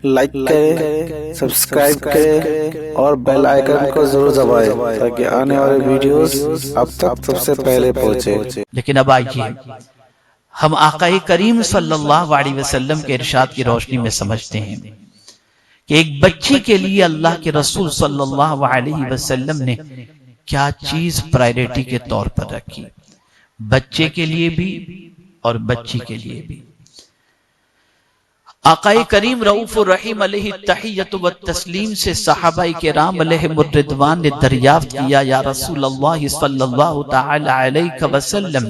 Like کریں، subscribe کریں اور بیل آئیکن کو ضرور دبائیں تاکہ آنے والے ویڈیوز اب تک سب سے پہلے پہنچے۔ لیکن اب آئیے ہم آقا کریم صلی اللہ علیہ وسلم کے ارشاد کی روشنی میں سمجھتے ہیں کہ ایک بچی کے لیے اللہ کے رسول صلی اللہ علیہ وسلم نے کیا چیز پرائیورٹی کے طور پر رکھی، بچے کے لیے بھی اور بچی کے لیے بھی۔ آقا کریم رؤوف الرحیم علیہ التحیۃ والتسلیم سے صحابہ کرام علیہم الرضوان نے دریافت کیا، یا رسول اللہ صلی اللہ تعالی علیہ وسلم،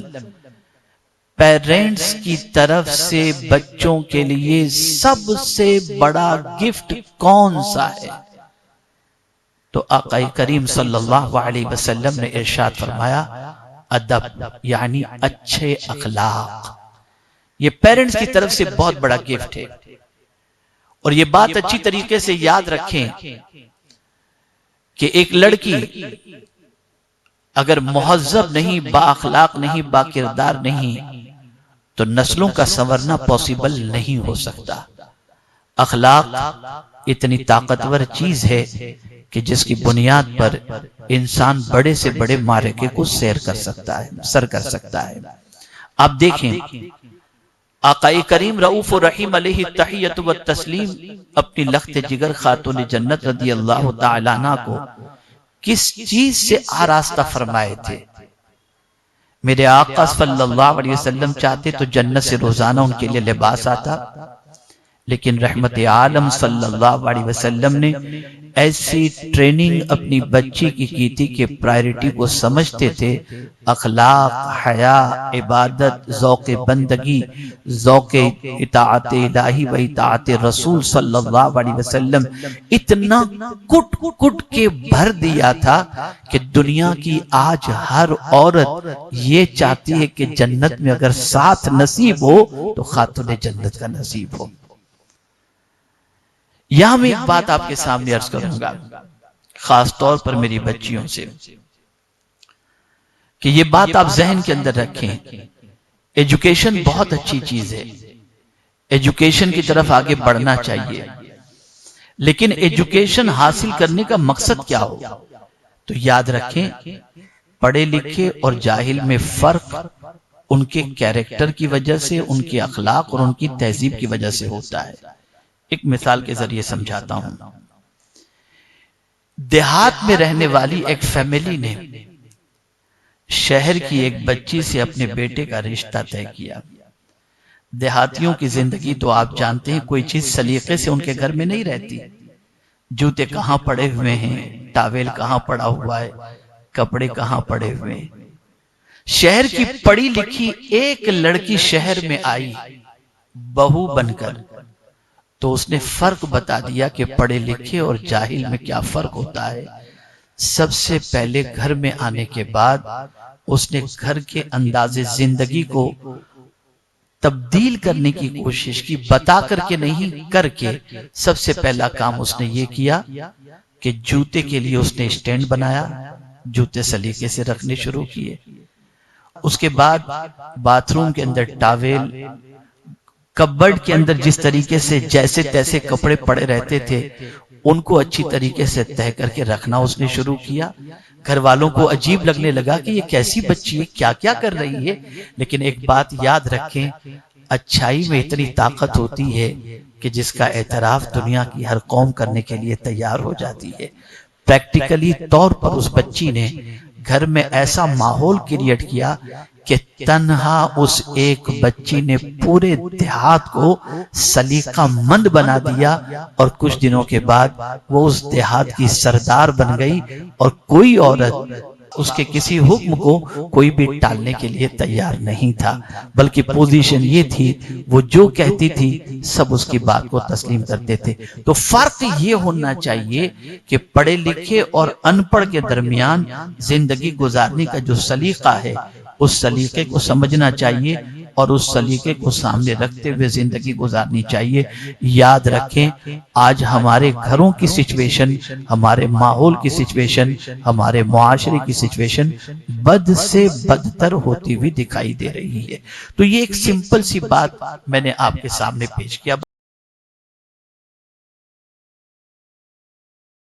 پیرنٹس کی طرف سے بچوں کے لیے سب سے بڑا گفٹ کون سا ہے؟ تو آقا کریم صلی اللہ علیہ وسلم نے ارشاد فرمایا، ادب، یعنی اچھے اخلاق۔ یہ پیرنٹس کی طرف سے بہت بڑا گفٹ ہے، اور یہ بات اچھی طریقے سے یاد رکھیں کہ ایک لڑکی اگر مہذب نہیں، با اخلاق نہیں، با کردار نہیں، تو نسلوں کا سنورنا پاسبل نہیں ہو سکتا۔ اخلاق اتنی طاقتور چیز ہے کہ جس کی بنیاد پر انسان بڑے سے بڑے معرکے کو سر کر سکتا ہے۔ آپ دیکھیں آقا کریم رؤوف الرحیم علیہ التحیۃ والتسلیم اپنی لخت جگر خاتون جنت رضی اللہ تعالیٰ عنہ کو کس چیز سے آراستہ فرمائے تھے؟ میرے آقا صلی اللہ علیہ وسلم چاہتے تو جنت سے روزانہ ان کے لیے لباس آتا، لیکن رحمت عالم صلی اللہ علیہ وسلم نے ایسی ٹریننگ اپنی بچی کی تھی کہ پرائیورٹی کو سمجھتے تھے، اخلاق، حیا، عبادت، ذوق بندگی، ذوق اطاعت الہی و اطاعت رسول صلی اللہ علیہ وسلم اتنا کٹ کٹ کے بھر دیا تھا کہ دنیا کی آج ہر عورت یہ چاہتی ہے کہ جنت میں اگر ساتھ نصیب ہو تو خاتون جنت کا نصیب ہو۔ یہاں میں ایک بات آپ کے سامنے عرض کروں گا، خاص طور پر میری بچیوں سے، کہ یہ بات آپ ذہن کے اندر رکھیں۔ ایجوکیشن بہت اچھی چیز ہے، ایجوکیشن کی طرف آگے بڑھنا چاہیے، لیکن ایجوکیشن حاصل کرنے کا مقصد کیا ہو؟ تو یاد رکھیں، پڑھے لکھے اور جاہل میں فرق ان کے کیریکٹر کی وجہ سے، ان کے اخلاق اور ان کی تہذیب کی وجہ سے ہوتا ہے۔ ایک مثال کے ذریعے سمجھاتا ہوں۔ دیہات میں رہنے والی ایک فیملی نے شہر کی ایک بچی سے اپنے بیٹے کا رشتہ طے کیا۔ دیہاتیوں کی زندگی تو آپ جانتے ہیں، کوئی چیز سلیقے سے ان کے گھر میں نہیں رہتی۔ جوتے کہاں پڑے ہوئے ہیں، ٹاویل کہاں پڑا ہوا ہے، کپڑے کہاں پڑے ہوئے ہیں۔ شہر کی پڑھی لکھی ایک لڑکی شہر میں آئی بہو بن کر، تو اس نے فرق بتا دیا کہ پڑھے لکھے اور جاہل میں کیا فرق ہوتا ہے۔ سب سے پہلے گھر میں آنے کے بعد اس نے گھر کے انداز زندگی کو تبدیل کرنے کی کوشش کی، بتا کر کے نہیں، کر کے۔ سب سے پہلا کام اس نے یہ کیا کہ جوتے کے لیے اس نے سٹینڈ بنایا، جوتے سلیقے سے رکھنے شروع کیے۔ اس کے بعد باتھ روم کے اندر ٹاویل، کبرڈ کے اندر جس طریقے سے جیسے تیسے کپڑے پڑے رہتے تھے ان کو اچھی طریقے سے طے کر کے رکھنا اس نے شروع کیا۔ گھر والوں کو عجیب لگنے لگا کہ یہ کیسی بچی ہے، کیا کیا کر رہی ہے، لیکن ایک بات یاد رکھیں، اچھائی میں اتنی طاقت ہوتی ہے کہ جس کا اعتراف دنیا کی ہر قوم کرنے کے لیے تیار ہو جاتی ہے۔ پریکٹیکلی طور پر اس بچی نے گھر میں ایسا ماحول کریٹ کیا کہ تنہا اس ایک بچی نے پورے دیہات کو سلیقہ مند بنا دیا، اور کچھ دنوں کے بعد وہ اس دیہات کی سردار بن گئی، اور کوئی عورت اس کے کسی حکم کو کوئی بھی ٹالنے کے لیے تیار نہیں تھا، بلکہ پوزیشن یہ تھی وہ جو کہتی تھی سب اس کی بات کو تسلیم کرتے تھے۔ تو فرق یہ ہونا چاہیے کہ پڑھے لکھے اور ان پڑھ کے درمیان زندگی گزارنے کا جو سلیقہ ہے اس سلیقے کو سمجھنا چاہیے اور اس سلیقے کو سامنے رکھتے ہوئے زندگی گزارنی چاہیے۔ یاد رکھیں، آج ہمارے گھروں کی سچویشن، ہمارے ماحول کی سچویشن، ہمارے معاشرے کی سچویشن بد سے بدتر ہوتی ہوئی دکھائی دے رہی ہے۔ تو یہ ایک سمپل سی بات میں نے آپ کے سامنے پیش کیا۔